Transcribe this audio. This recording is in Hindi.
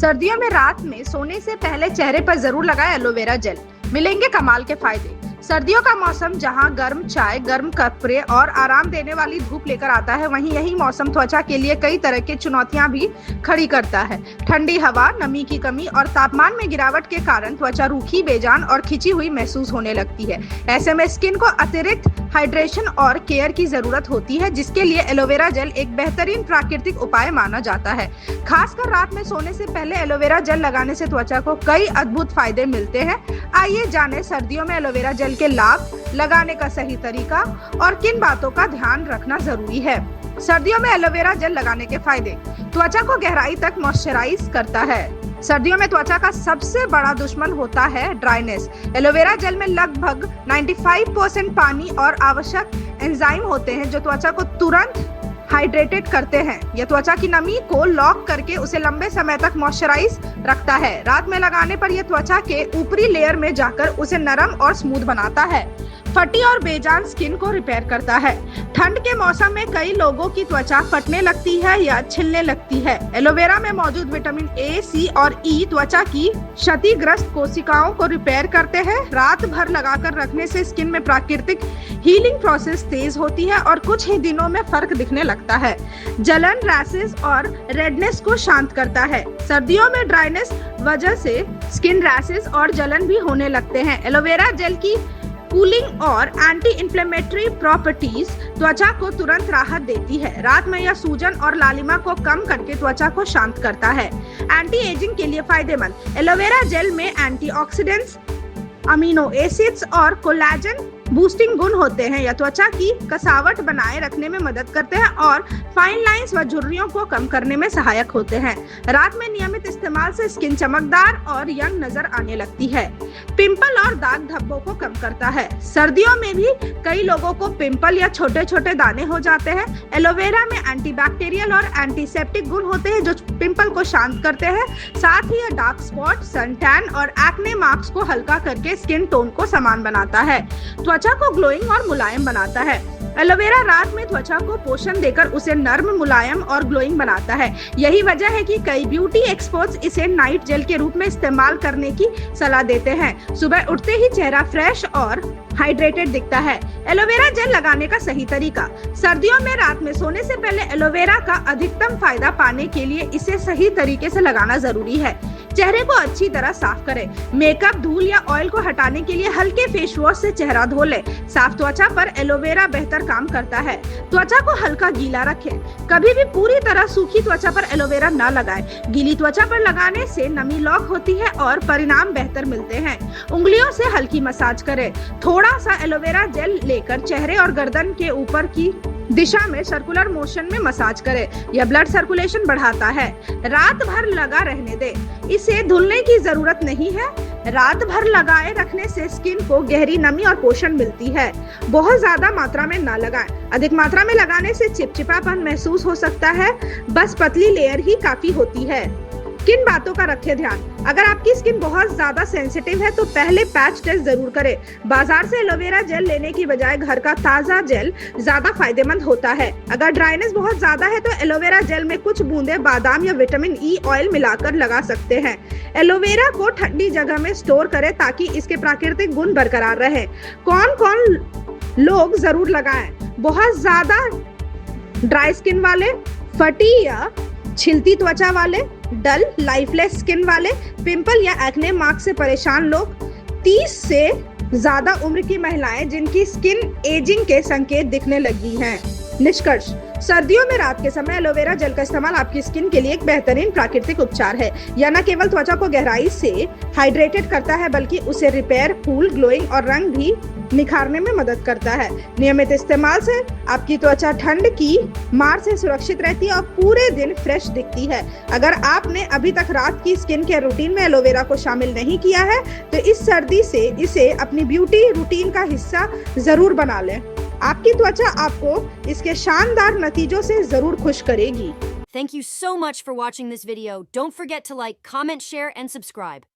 सर्दियों में रात में सोने से पहले चेहरे पर जरूर लगाएं एलोवेरा जेल, मिलेंगे कमाल के फायदे। सर्दियों का मौसम जहां गर्म चाय, गर्म कपड़े और आराम देने वाली धूप लेकर आता है, वहीं यही मौसम त्वचा के लिए कई तरह की चुनौतियां भी खड़ी करता है। ठंडी हवा, नमी की कमी और तापमान में गिरावट के कारण त्वचा रूखी, बेजान और खिंची हुई महसूस होने लगती है। ऐसे में स्किन को अतिरिक्त हाइड्रेशन और केयर की जरूरत होती है, जिसके लिए एलोवेरा जेल एक बेहतरीन प्राकृतिक उपाय माना जाता है। खासकर रात में सोने से पहले एलोवेरा जेल लगाने से त्वचा को कई अद्भुत फायदे मिलते हैं। आइए जानें सर्दियों में एलोवेरा जेल के लाभ, लगाने का सही तरीका और किन बातों का ध्यान रखना जरूरी है। सर्दियों में एलोवेरा जेल लगाने के फायदे। त्वचा को गहराई तक मॉइस्चराइज करता है। सर्दियों में त्वचा का सबसे बड़ा दुश्मन होता है ड्राइनेस। एलोवेरा जेल में लगभग 95% पानी और आवश्यक एंजाइम होते हैं जो त्वचा को तुरंत हाइड्रेटेड करते हैं। यह त्वचा की नमी को लॉक करके उसे लंबे समय तक मॉइस्चराइज रखता है। रात में लगाने पर यह त्वचा के ऊपरी लेयर में जाकर उसे नरम और स्मूथ बनाता है। फटी और बेजान स्किन को रिपेयर करता है। ठंड के मौसम में कई लोगों की त्वचा फटने लगती है या छिलने लगती है। एलोवेरा में मौजूद विटामिन ए, सी और ई त्वचा की क्षतिग्रस्त कोशिकाओं को रिपेयर करते हैं। रात भर लगाकर रखने से स्किन में प्राकृतिक हीलिंग प्रोसेस तेज होती है और कुछ ही दिनों में फर्क दिखने लगता है। जलन, रैशेस और रेडनेस को शांत करता है। सर्दियों में ड्राइनेस वजह से स्किन रैशेस और जलन भी होने लगते हैं। एलोवेरा जेल की कूलिंग और एंटी इंफ्लेमेटरी प्रॉपर्टीज त्वचा को तुरंत राहत देती है। रात में यह सूजन और लालिमा को कम करके त्वचा को शांत करता है। एंटी एजिंग के लिए फायदेमंद। एलोवेरा जेल में एंटीऑक्सीडेंट्स, अमीनो एसिड्स और कोलेजन बूस्टिंग गुण होते हैं। यह त्वचा की कसावट बनाए रखने में मदद करते हैं और फाइन लाइंस व झुर्रियों को कम करने में सहायक होते हैं। रात में नियमित इस्तेमाल से स्किन चमकदार और यंग नजर आने लगती है। पिंपल और दाग धब्बों को कम करता है। सर्दियों में भी कई लोगों को पिंपल या छोटे छोटे दाने हो जाते हैं। एलोवेरा में एंटीबैक्टीरियल और एंटीसेप्टिक गुण होते हैं जो पिंपल को शांत करते हैं। साथ ही यह डार्क स्पॉट, सन टैन और एक्ने मार्क्स को हल्का करके स्किन टोन को समान बनाता है। त्वचा को ग्लोइंग और मुलायम बनाता है। एलोवेरा रात में त्वचा को पोषण देकर उसे नर्म, मुलायम और ग्लोइंग बनाता है। यही वजह है कि कई ब्यूटी एक्सपर्ट्स इसे नाइट जेल के रूप में इस्तेमाल करने की सलाह देते हैं। सुबह उठते ही चेहरा फ्रेश और हाइड्रेटेड दिखता है। एलोवेरा जेल लगाने का सही तरीका। सर्दियों में रात में सोने से पहले एलोवेरा का अधिकतम फायदा पाने के लिए इसे सही तरीके से लगाना जरूरी है। चेहरे को अच्छी तरह साफ करें। मेकअप, धूल या ऑयल को हटाने के लिए हल्के फेस वॉश से चेहरा धो लें। साफ त्वचा पर एलोवेरा बेहतर काम करता है। त्वचा को हल्का गीला रखें। कभी भी पूरी तरह सूखी त्वचा पर एलोवेरा न लगाएं। गीली त्वचा पर लगाने से नमी लॉक होती है और परिणाम बेहतर मिलते हैं। उंगलियों से हल्की मसाज करें। थोड़ा सा एलोवेरा जेल लेकर चेहरे और गर्दन के ऊपर की दिशा में सर्कुलर मोशन में मसाज करें। यह ब्लड सर्कुलेशन बढ़ाता है। रात भर लगा रहने दें। इसे धुलने की जरूरत नहीं है। रात भर लगाए रखने से स्किन को गहरी नमी और पोषण मिलती है। बहुत ज्यादा मात्रा में ना लगाएं। अधिक मात्रा में लगाने से चिपचिपापन महसूस हो सकता है। बस पतली लेयर ही काफी होती है। किन बातों का रखें ध्यान। अगर आपकी स्किन बहुत ज्यादा सेंसिटिव है तो पहले पैच टेस्ट जरूर करें। बाजार से एलोवेरा जेल लेने की बजाय घर का ताजा जेल ज्यादा फायदेमंद होता है। अगर ड्राइनेस बहुत ज्यादा है तो एलोवेरा जेल में कुछ बूंदे बादाम या विटामिन ई ऑयल मिलाकर लगा सकते हैं। एलोवेरा को ठंडी जगह में स्टोर करें ताकि इसके प्राकृतिक गुण बरकरार रहे। कौन कौन लोग जरूर लगाएं। बहुत ज्यादा ड्राई स्किन वाले, फटी या छिलती त्वचा वाले, डल लाइफलेस स्किन वाले, पिंपल या एक्ने मार्क से परेशान लोग, 30 से ज्यादा उम्र की महिलाएं जिनकी स्किन एजिंग के संकेत दिखने लगी हैं। निष्कर्ष। सर्दियों में रात के समय एलोवेरा जेल का इस्तेमाल आपकी स्किन के लिए एक बेहतरीन प्राकृतिक उपचार है। यह न केवल त्वचा को गहराई से हाइड्रेटेड करता है बल्कि उसे रिपेयर, कूल, ग्लोइंग और रंग भी निखारने में मदद करता है। नियमित इस्तेमाल से आपकी त्वचा ठंड की मार से सुरक्षित रहती है और पूरे दिन फ्रेश दिखती है। अगर आपने अभी तक रात की स्किन केयर रूटीन में एलोवेरा को शामिल नहीं किया है तो इस सर्दी से इसे अपनी ब्यूटी रूटीन का हिस्सा जरूर बना लें। आपकी त्वचा आपको इसके शानदार नतीजों से जरूर खुश करेगी। Thank you so much for watching this video. Don't forget to like, comment, share, and subscribe.